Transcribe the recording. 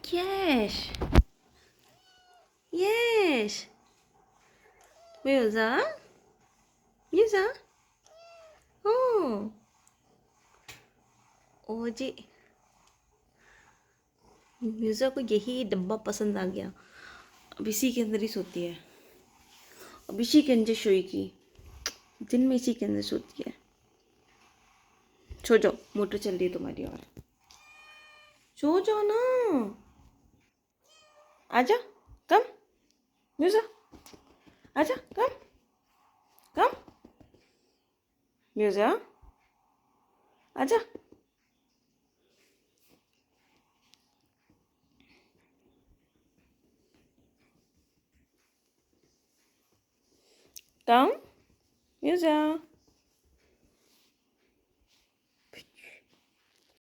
Yes. Yes. Musa? Musa? Oh. ओ जी, म्यूज़ा को यही डब्बा पसंद आ गया। अब इसी के अंदर ही सोती है। अब इसी के अंदर सोएगी। दिन में इसी के अंदर सोती है। सो जाओ, मोटर चल रही है तुम्हारी। और सो जाओ ना। आजा, कम म्यूज़ा, आजा, कम कम म्यूज़ा, आजा। कम म्यूज़ा।